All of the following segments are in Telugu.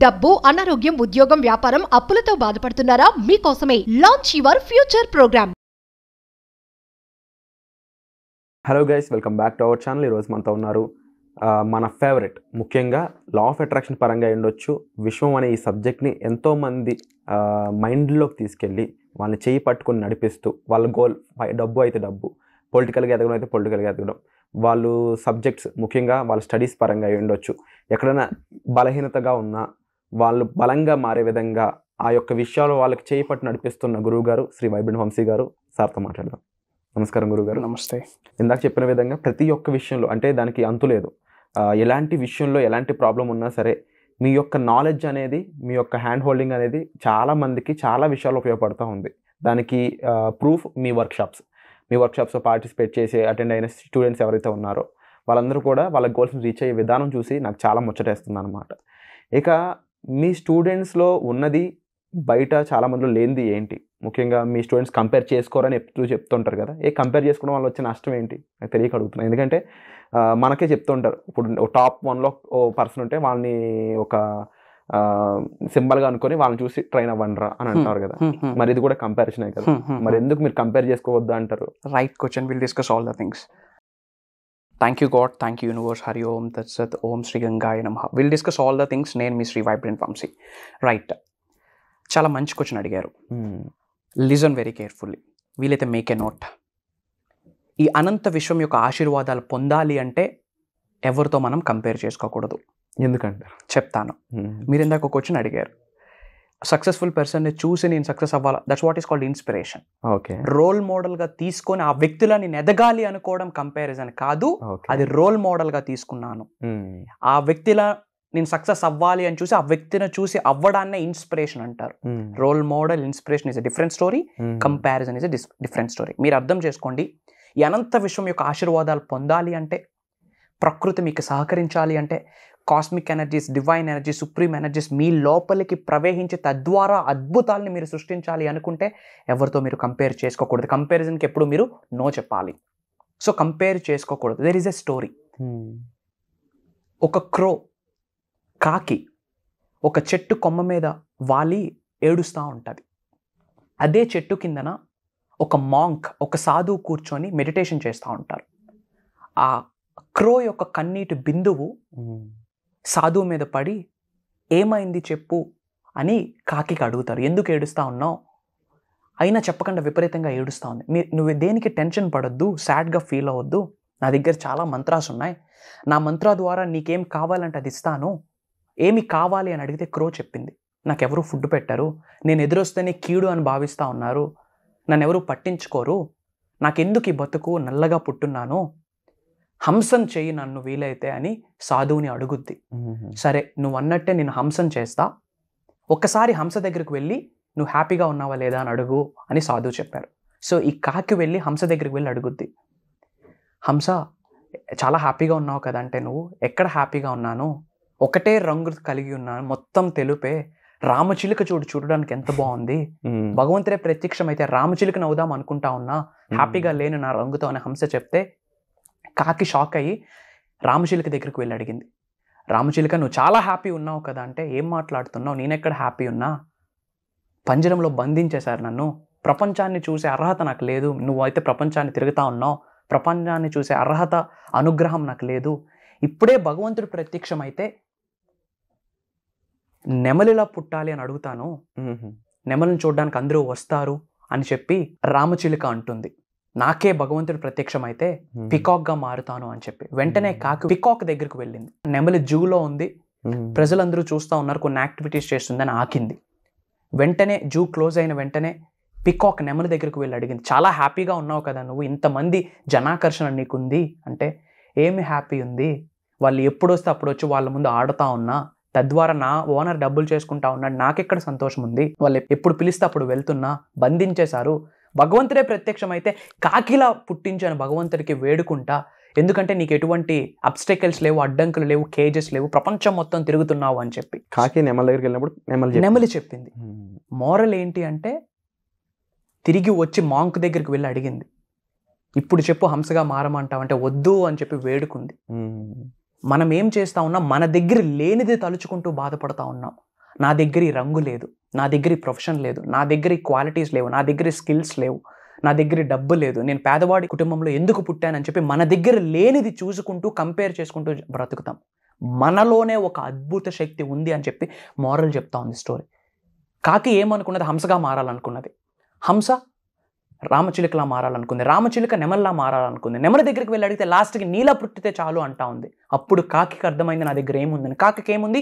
డబ్బు, అనారోగ్యం, ఉద్యోగం, వ్యాపారం, అప్పులతో బాధపడుతున్నారా? మీకోసమే launch your future program. Hello guys, welcome back to our channel. ఈరోజు మనతో ఉన్నారు మన ఫేవరెట్, ముఖ్యంగా లా ఆఫ్ అట్రాక్షన్ పరంగా ఉండొచ్చు, విశ్వం అనే ఈ సబ్జెక్ట్ని ఎంతోమంది మైండ్లోకి తీసుకెళ్ళి వాళ్ళని చేయి పట్టుకొని నడిపిస్తూ వాళ్ళ గోల్ డబ్బు అయితే డబ్బు, పొలిటికల్గా ఎదగడం అయితే పొలిటికల్గా ఎదగడం, వాళ్ళు సబ్జెక్ట్స్ ముఖ్యంగా వాళ్ళ స్టడీస్ పరంగా ఉండొచ్చు, ఎక్కడైనా బలహీనతగా ఉన్నా వాళ్ళు బలంగా మారే విధంగా ఆ యొక్క విషయాలు వాళ్ళకి చేయి పట్టు నడిపిస్తున్న గురువు గారు శ్రీ వైబ్రెంట్ వంశీ గారు. సార్తో మాట్లాడదాం. నమస్కారం గురుగారు. నమస్తే. ఇందాక చెప్పిన విధంగా ప్రతి ఒక్క విషయంలో, అంటే దానికి అంతు లేదు, ఎలాంటి విషయంలో ఎలాంటి ప్రాబ్లం ఉన్నా సరే మీ యొక్క నాలెడ్జ్ అనేది, మీ యొక్క హ్యాండ్ హోల్డింగ్ అనేది చాలా మందికి చాలా విషయాలు ఉపయోగపడుతూ ఉంది. దానికి ప్రూఫ్ మీ వర్క్షాప్స్లో పార్టిసిపేట్ చేసి అటెండ్ అయిన స్టూడెంట్స్ ఎవరైతే ఉన్నారో వాళ్ళందరూ కూడా వాళ్ళ గోల్స్ని రీచ్ అయ్యే విధానం చూసి నాకు చాలా ముచ్చటేస్తుంది అనమాట. ఇక మీ స్టూడెంట్స్లో ఉన్నది బయట చాలామందిలో లేనిది ఏంటి? ముఖ్యంగా మీ స్టూడెంట్స్ కంపేర్ చేసుకోరని ఎప్పుడు చెప్తుంటారు కదా, కంపేర్ చేసుకోవడం వల్ల వచ్చే నష్టం ఏంటి నాకు తెలియక అడుగుతున్నాను. ఎందుకంటే మనకే చెప్తుంటారు, ఇప్పుడు టాప్ 1లో ఓ పర్సన్ ఉంటే వాళ్ళని ఒక సింబల్గా అనుకొని వాళ్ళని చూసి ట్రైన్ అవ్వండిరా అని అంటారు కదా. మరి ఇది కూడా కంపారిజనే కదా, మరి ఎందుకు మీరు కంపేర్ చేసుకోవద్దు అంటారు? Right question. Will discuss all the things. Thank you God, thank you universe, హరి ఓం తత్సత్, ఓం శ్రీ గంగాయ నమః. Will discuss all the things. నేను మీ శ్రీ వైబ్రెంట్ వంశీ. రైట్, చాలా మంచి క్వశ్చన్ అడిగారు. Listen very carefully. వీలైతే మేక్ ఏ నోట్. ఈ అనంత విశ్వం యొక్క ఆశీర్వాదాలు పొందాలి అంటే ఎవరితో మనం కంపేర్ చేసుకోకూడదు. ఎందుకంటే చెప్తాను. మీరు ఇందాక ఒక క్వశ్చన్ అడిగారు, సక్సెస్ఫుల్ పర్సన్ని చూసి నేను సక్సెస్ అవ్వాలా, that's what is called inspiration. Okay, role మోడల్గా తీసుకొని ఆ వ్యక్తుల నేను ఎదగాలి అనుకోవడం కంపారిజన్ కాదు, అది రోల్ మోడల్గా తీసుకున్నాను. ఆ వ్యక్తిలా నేను సక్సెస్ అవ్వాలి అని చూసి ఆ వ్యక్తిని చూసి అవ్వడాన్నే ఇన్స్పిరేషన్ అంటారు. Role model, inspiration is a different story, comparison is a different story. మీరు అర్థం చేసుకోండి, ఈ అనంత విశ్వం యొక్క ఆశీర్వాదాలు పొందాలి అంటే, ప్రకృతి మీకు సహకరించాలి అంటే, cosmic energies, divine energies, supreme energies మీ లోపలికి ప్రవేశించి తద్వారా అద్భుతాలని మీరు సృష్టించాలి అనుకుంటే ఎవరితో మీరు కంపేర్ చేసుకోకూడదు. కంపారిజన్కి ఎప్పుడు మీరు నో చెప్పాలి. సో కంపేర్ చేసుకోకూడదు. There is a story. ఒక కాకి ఒక చెట్టు కొమ్మ మీద వాలి ఏడుస్తూ ఉంటుంది. అదే చెట్టు కిందన ఒక మాంక్, ఒక సాధువు కూర్చొని మెడిటేషన్ చేస్తూ ఉంటారు. ఆ క్రో యొక్క కన్నీటి బిందువు సాధువు మీద పడి ఏమైంది చెప్పు అని కాకి అడుగుతారు. ఎందుకు ఏడుస్తూ ఉన్నావు? అయినా చెప్పకుండా విపరీతంగా ఏడుస్తూ ఉంది. నువ్వు దేనికి టెన్షన్ పడొద్దు, సాడ్గా ఫీల్ అవ్వద్దు, నా దగ్గర చాలా మంత్రాస్ ఉన్నాయి, నా మంత్రా ద్వారా నీకేం కావాలంటే అది ఇస్తాను, ఏమి కావాలి అని అడిగితే క్రో చెప్పింది, నాకెవరూ ఫుడ్ పెట్టారు, నేను ఎదురొస్తేనే కీడు అని భావిస్తూ ఉన్నారు, నన్ను ఎవరూ పట్టించుకోరు, నాకెందుకు ఈ బతుకు, నల్లగా పుట్టున్నాను, హంసం చెయ్యి నన్ను వీలైతే అని సాధువుని అడుగుద్ది. సరే నువ్వు అన్నట్టే నేను హంసం చేస్తా, ఒక్కసారి హంస దగ్గరికి వెళ్ళి నువ్వు హ్యాపీగా ఉన్నావా లేదా అని అడుగు అని సాధువు చెప్పారు. సో ఈ కాకి వెళ్ళి హంస దగ్గరికి వెళ్ళి అడుగుద్ది, హంస చాలా హ్యాపీగా ఉన్నావు కదా అంటే, నువ్వు ఎక్కడ హ్యాపీగా ఉన్నాను, ఒకటే రంగు కలిగి ఉన్నాను, మొత్తం తెలుపే, రామచిలుక చూడడానికి ఎంత బాగుంది, భగవంతుడే ప్రత్యక్షం అయితే రామచిలుకను అవుదాం అనుకుంటా ఉన్నా, హ్యాపీగా లేను నా రంగుతో అని హంస చెప్తే కాకి షాక్ అయ్యి రామచిలుక దగ్గరికి వెళ్ళి అడిగింది, రామచిలుక నువ్వు చాలా హ్యాపీ ఉన్నావు కదా అంటే, ఏం మాట్లాడుతున్నావు, నేనెక్కడ హ్యాపీ ఉన్నా, పంజరంలో బంధించేశారు నన్ను, ప్రపంచాన్ని చూసే అర్హత నాకు లేదు, నువ్వైతే ప్రపంచాన్ని తిరుగుతా ఉన్నావు, ప్రపంచాన్ని చూసే అర్హత, అనుగ్రహం నాకు లేదు, ఇప్పుడే భగవంతుడు ప్రత్యక్షం అయితే నెమలిలా పుట్టాలి అని అడుగుతాను, నెమలిని చూడడానికి అందరూ వస్తారు అని చెప్పి రామచిలుక అంటుంది, నాకే భగవంతుడు ప్రత్యక్షం అయితే పికాక్గా మారుతాను అని చెప్పి వెంటనే కాకి పికాక్ దగ్గరికి వెళ్ళింది. నెమలి జూలో ఉంది, ప్రజలందరూ చూస్తూ ఉన్నారు, కొన్ని యాక్టివిటీస్ చేస్తుందని ఆకింది. వెంటనే జూ క్లోజ్ అయిన వెంటనే పికాక్ నెమలి దగ్గరికి వెళ్ళి అడిగింది, చాలా హ్యాపీగా ఉన్నావు కదా నువ్వు, ఇంతమంది జనాకర్షణ నీకుంది అంటే, ఏమి హ్యాపీ ఉంది, వాళ్ళు ఎప్పుడు వస్తే అప్పుడు వచ్చి వాళ్ళ ముందు ఆడుతూ ఉన్నా, తద్వారా నా ఓనర్ డబ్బులు చేసుకుంటా ఉన్నాడు, నాకెక్కడ సంతోషం ఉంది, వాళ్ళు ఎప్పుడు పిలిస్తే అప్పుడు వెళ్తున్నా, బంధించేశారు, భగవంతుడే ప్రత్యక్షం అయితే కాకిలా పుట్టించాను భగవంతుడికి వేడుకుంటా, ఎందుకంటే నీకు ఎటువంటి అబ్స్టెకల్స్ లేవు, అడ్డంకులు లేవు, కేజెస్ లేవు, ప్రపంచం మొత్తం తిరుగుతున్నావు అని చెప్పి కాకి నెమలి దగ్గరికి వెళ్ళినప్పుడు నెమలి చెప్పింది. మోరల్ ఏంటి అంటే, తిరిగి వచ్చి మాంక్ దగ్గరికి వెళ్ళి అడిగింది, ఇప్పుడు చెప్పు హంసగా మారమంటావు అంటే, వద్దు అని చెప్పి వేడుకుంది. మనం ఏం చేస్తా ఉన్నాం, మన దగ్గర లేనిది తలుచుకుంటూ బాధపడతా ఉన్నాం. నా దగ్గర ఈ రంగు లేదు, నా దగ్గర ఈ ప్రొఫెషన్ లేదు, నా దగ్గర ఈ క్వాలిటీస్ లేవు, నా దగ్గర ఈ స్కిల్స్ లేవు, నా దగ్గర డబ్బు లేదు, నేను పేదవాడి కుటుంబంలో ఎందుకు పుట్టానని చెప్పి మన దగ్గర లేనిది చూసుకుంటూ కంపేర్ చేసుకుంటూ బ్రతుకుతాం. మనలోనే ఒక అద్భుత శక్తి ఉంది అని చెప్పి మోరల్ చెప్తా ఉంది స్టోరీ. కాకి ఏమనుకున్నది? హంసగా మారాలనుకున్నది. హంస రామచిలుకలా మారాలనుకుంది, రామచిలుక నెమల్లా మారాలనుకుంది. నెమల దగ్గరికి వెళ్ళి అడిగితే లాస్ట్కి నీలా పుట్టితే చాలు అంటా ఉంది. అప్పుడు కాకికి అర్థమైంది నా దగ్గర ఏముందని. కాకికి ఏముంది?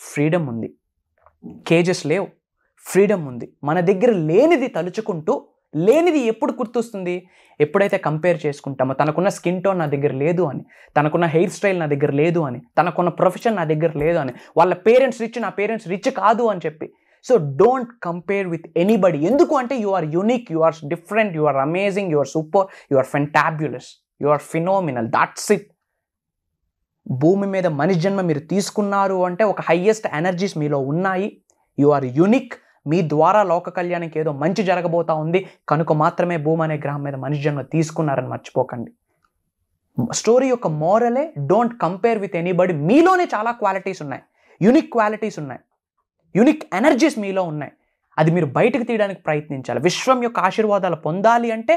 ఫ్రీడమ్ ఉంది. కేజెస్ లేవు, ఫ్రీడమ్ ఉంది. మన దగ్గర లేనిది తలుచుకుంటూ, లేనిది ఎప్పుడు గుర్తొస్తుంది? ఎప్పుడైతే కంపేర్ చేసుకుంటామో, తనకున్న స్కిన్ టోన్ నా దగ్గర లేదు అని, తనకున్న హెయిర్ స్టైల్ నా దగ్గర లేదు అని, తనకున్న ప్రొఫెషన్ నా దగ్గర లేదు అని, వాళ్ళ పేరెంట్స్ రిచ్, నా పేరెంట్స్ రిచ్ కాదు అని చెప్పి. So don't compare with anybody. ఎందుకు అంటే you are unique, you are different, you are amazing, you are super, you are fantabulous, you are phenomenal. That's it. భూమి మీద మనిషి జన్మ మీరు తీసుకున్నారు అంటే ఒక హైయెస్ట్ ఎనర్జీస్ మీలో ఉన్నాయి. You are unique. మీ ద్వారా లోక కళ్యాణానికి ఏదో మంచి జరగబోతా ఉంది కనుక మాత్రమే భూమి అనే గ్రహం మీద మనిషి జన్మ తీసుకున్నారని మర్చిపోకండి. స్టోరీ యొక్క మోరలే డోంట్ కంపేర్ విత్ ఎనీబడి. మీలోనే చాలా క్వాలిటీస్ ఉన్నాయి, యూనిక్ క్వాలిటీస్ ఉన్నాయి, యూనిక్ ఎనర్జీస్ మీలో ఉన్నాయి. అది మీరు బయటకు తీయడానికి ప్రయత్నించాలి. విశ్వం యొక్క ఆశీర్వాదాలు పొందాలి అంటే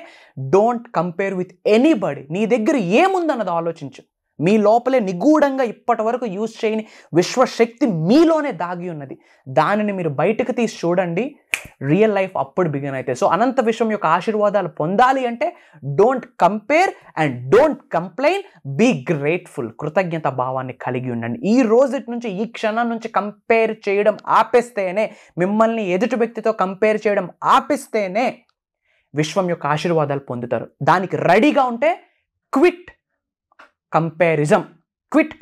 డోంట్ కంపేర్ విత్ ఎనీబడి. నీ దగ్గర ఏముందన్నది ఆలోచించు. మీ లోపలే నిగూఢంగా ఇప్పటి వరకు యూజ్ చేయని విశ్వశక్తి మీలోనే దాగి ఉన్నది. దానిని మీరు బయటకు తీసి చూడండి. రియల్ లైఫ్ అప్పుడు బిగిన్ అవుతాయి. సో అనంత విశ్వం యొక్క ఆశీర్వాదాలు పొందాలి అంటే don't compare and don't complain. Be grateful. కృతజ్ఞత భావాన్ని కలిగి ఉండండి. ఈ రోజు నుంచి, ఈ క్షణం నుంచి కంపేర్ చేయడం ఆపేస్తేనే, మిమ్మల్ని ఎదుటి వ్యక్తితో కంపేర్ చేయడం ఆపేస్తేనే విశ్వం యొక్క ఆశీర్వాదాలు పొందుతారు. దానికి రెడీగా ఉంటే క్విట్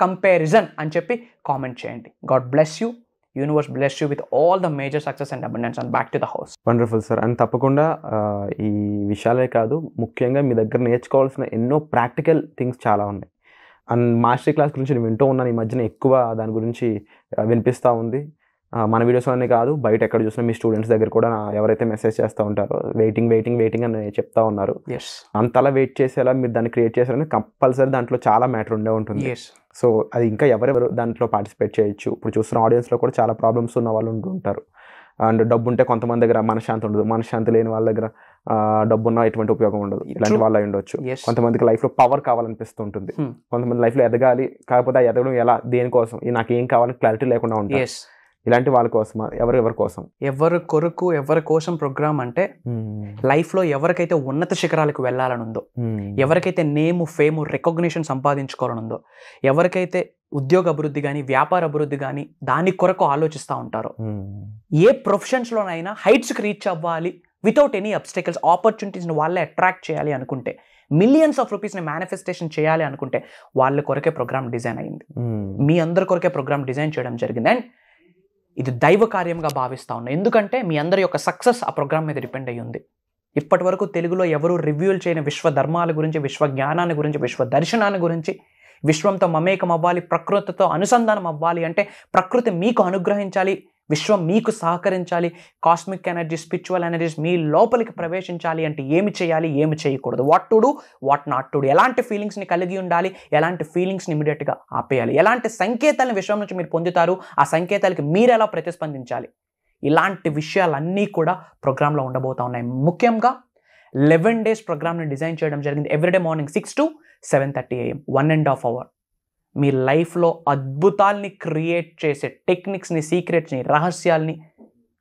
కంపారిజన్ అని చెప్పి కామెంట్ చేయండి. God bless you. Universe bless you with all the major success and abundance and back to the house. Wonderful sir. And తప్పకుండా ఈ విషయాలే కాదు, ముఖ్యంగా మీ దగ్గర నేర్చుకోవాల్సిన ఎన్నో ప్రాక్టికల్ థింగ్స్ చాలా ఉన్నాయి. అండ్ మాస్టర్ క్లాస్ గురించి నేను వింటూ ఉన్నాను. ఈ మధ్యన ఎక్కువ దాని గురించి వినిపిస్తూ ఉంది. మన వీడియోస్లోనే కాదు, బయట ఎక్కడ చూసినా మీ స్టూడెంట్స్ దగ్గర కూడా ఎవరైతే మెసేజ్ చేస్తూ ఉంటారో వెయిటింగ్ అని చెప్తా ఉన్నారు. అంతలా వెయిట్ చేసేలా మీరు దాన్ని క్రియేట్ చేశారని కంపల్సరీ దాంట్లో చాలా మ్యాటర్ ఉండే ఉంటుంది. సో అది ఇంకా ఎవరెవరు దాంట్లో పార్టిసిపేట్ చేయొచ్చు. ఇప్పుడు చూస్తున్న ఆడియన్స్లో కూడా చాలా ప్రాబ్లమ్స్ ఉన్న వాళ్ళు ఉంటుంటారు. అండ్ డబ్బు ఉంటే కొంతమంది దగ్గర మనశ్శాంతి ఉండదు, మనశ్శాంతి లేని వాళ్ళ దగ్గర డబ్బు ఉన్న ఎటువంటి ఉపయోగం ఉండదు. ఇలాంటి వాళ్ళు అయి ఉండొచ్చు. కొంతమందికి లైఫ్లో పవర్ కావాలనిపిస్తుంటుంది. కొంతమంది లైఫ్లో ఎదగాలి, కాకపోతే ఆ ఎదగడం ఎలా, దేనికోసం, నాకు ఏం కావాలని క్లారిటీ లేకుండా ఉంటుంది. ఇలాంటి వాళ్ళ కోసం, ఎవరి కోసం, ఎవరి కోసం ప్రోగ్రామ్ అంటే లైఫ్లో ఎవరికైతే ఉన్నత శిఖరాలకు వెళ్ళాలని ఉందో, ఎవరికైతే నేము, ఫేము, రికగ్నిషన్ సంపాదించుకోవాలని ఉందో, ఎవరికైతే ఉద్యోగ అభివృద్ధి కానీ, వ్యాపార అభివృద్ధి కానీ దాని కొరకు ఆలోచిస్తూ ఉంటారో, ఏ ప్రొఫెషన్స్లోనైనా హైట్స్కి రీచ్ అవ్వాలి వితౌట్ ఎనీ అబ్స్టెకల్స్, ఆపర్చునిటీస్ని వాళ్ళే అట్రాక్ట్ చేయాలి అనుకుంటే, మిలియన్స్ ఆఫ్ రూపీస్ని మేనిఫెస్టేషన్ చేయాలి అనుకుంటే వాళ్ళ కొరకే ప్రోగ్రామ్ డిజైన్ అయ్యింది. మీ అందరి కొరకే ప్రోగ్రామ్ డిజైన్ చేయడం జరిగింది. అండ్ ఇది దైవ కార్యంగా భావిస్తూ ఉన్నా. ఎందుకంటే మీ అందరి యొక్క సక్సెస్ ఆ ప్రోగ్రామ్ మీద డిపెండ్ అయ్యి ఉంది. ఇప్పటి వరకు తెలుగులో ఎవరు రివ్యూలు చేయని విశ్వ ధర్మాల గురించి, విశ్వ జ్ఞానాన్ని గురించి, విశ్వ దర్శనాన్ని గురించి, విశ్వంతో మమేకం అవ్వాలి, ప్రకృతితో అనుసంధానం అవ్వాలి అంటే ప్రకృతి మీకు అనుగ్రహించాలి, విశ్వం మీకు సహకరించాలి, కాస్మిక్ ఎనర్జీ, స్పిరిచువల్ ఎనర్జీస్ మీ లోపలికి ప్రవేశించాలి అంటే ఏమి చేయాలి, ఏమి చేయకూడదు, what to do, what not to do, ఎలాంటి ఫీలింగ్స్ని కలిగి ఉండాలి, ఎలాంటి ఫీలింగ్స్ని ఇమీడియట్గా ఆపేయాలి, ఎలాంటి సంకేతాలను విశ్వం నుంచి మీరు పొందుతారు, ఆ సంకేతాలకి మీరు ఎలా ప్రతిస్పందించాలి, ఇలాంటి విషయాలన్నీ కూడా ప్రోగ్రాంలో ఉండబోతా ఉన్నాయి. ముఖ్యంగా 11 days ప్రోగ్రామ్ని డిజైన్ చేయడం జరిగింది. Everyday morning 6 to 7:30 AM 1.5 hour మీ లైఫ్లో అద్భుతాల్ని క్రియేట్ చేసే టెక్నిక్స్ని, సీక్రెట్స్ని, రహస్యాల్ని,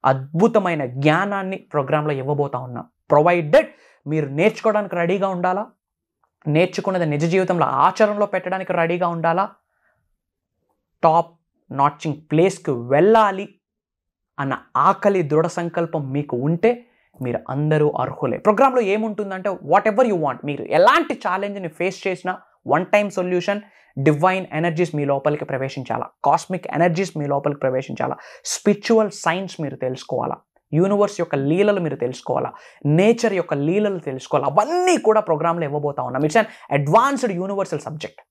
అద్భుతమైన జ్ఞానాన్ని ప్రోగ్రాంలో ఇవ్వబోతా ఉన్నాం. ప్రొవైడెడ్ మీరు నేర్చుకోవడానికి రెడీగా ఉండాలా, నేర్చుకున్నది నిజ జీవితంలో ఆచరణలో పెట్టడానికి రెడీగా ఉండాలా, టాప్ నాచింగ్ ప్లేస్కి వెళ్ళాలి అన్న ఆకలి, దృఢ సంకల్పం మీకు ఉంటే మీరు అందరూ అర్హులే. ప్రోగ్రాంలో ఏముంటుందంటే వాట్ ఎవర్ యూ వాంట్, మీరు ఎలాంటి ఛాలెంజ్ని ఫేస్ చేసినా one time solution, divine energies మీ లోపలికి ప్రవేశించాలా, కాస్మిక్ ఎనర్జీస్ మీ లోపలికి ప్రవేశించాలా, స్పిరిచువల్ సైన్స్ మీరు తెలుసుకోవాలా, యూనివర్స్ యొక్క లీలలు మీరు తెలుసుకోవాలా, నేచర్ యొక్క లీలలు తెలుసుకోవాలా, అవన్నీ కూడా ప్రోగ్రాంలో ఇవ్వబోతా ఉన్నాం. It's an advanced universal subject,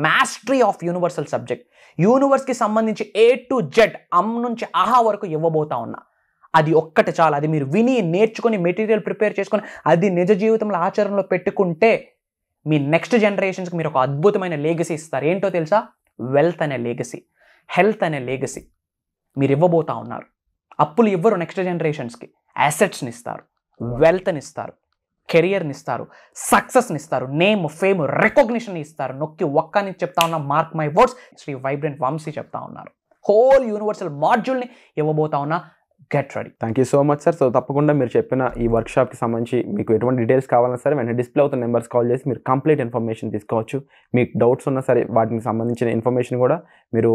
mastery of universal subject. యూనివర్స్కి సంబంధించి A to Z, అమ్ నుంచి ఆహా వరకు ఇవ్వబోతా ఉన్నా. అది ఒక్కటి చాలు. అది మీరు విని, నేర్చుకొని, మెటీరియల్ ప్రిపేర్ చేసుకొని, అది నిజ జీవితంలో ఆచరణలో పెట్టుకుంటే మీ నెక్స్ట్ జనరేషన్స్కి మీరు ఒక అద్భుతమైన లెగసీ ఇస్తారు. ఏంటో తెలుసా? వెల్త్ అనే లెగసీ, హెల్త్ అనే లెగసీ. మీరు ఇవ్వబోతా ఉన్నారు. అప్పులు ఇవ్వరు నెక్స్ట్ జనరేషన్స్కి, యాసెట్స్ని ఇస్తారు, వెల్త్ని ఇస్తారు, కెరియర్ని ఇస్తారు, సక్సెస్ని ఇస్తారు, నేమ్, ఫేమ్, రికగ్నిషన్ ఇస్తారు. నొక్కి ఒక్కని చెప్తా ఉన్నా, mark my words, Shri vibrant Vamshi చెప్తా ఉన్నారు. హోల్ యూనివర్సల్ మాడ్యూల్ని ఇవ్వబోతా ఉన్నా. Get ready. Thank you so much sir. So తప్పకుండా మీరు చెప్పిన ఈ వర్క్షాప్కి సంబంధించి మీకు ఎటువంటి డీటెయిల్స్ కావాలన్నా సరే వెంటనే డిస్ప్లే అవుతున్న నెంబర్స్ కాల్ చేసి మీరు కంప్లీట్ ఇన్ఫర్మేషన్ తీసుకోవచ్చు. మీకు డౌట్స్ ఉన్నా సరే వాటికి సంబంధించిన ఇన్ఫర్మేషన్ కూడా మీరు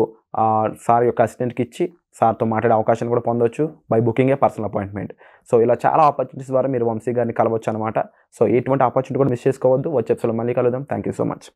సార్ యొక్క అసిస్టెంట్కి ఇచ్చి సార్తో మాట్లాడే అవకాశం కూడా పొందవచ్చు by booking A personal appointment. So ఇలా చాలా ఆపర్చునిటీస్ ద్వారా మీరు వంశీ గారిని కలవచ్చు అనమాట. సో ఎటువంటి ఆపర్చునిటీ కూడా మిస్ చేసుకోవద్దు. వచ్చే ఎపిసోడ్లో మళ్ళీ కలుద్దాం. Thank you so much.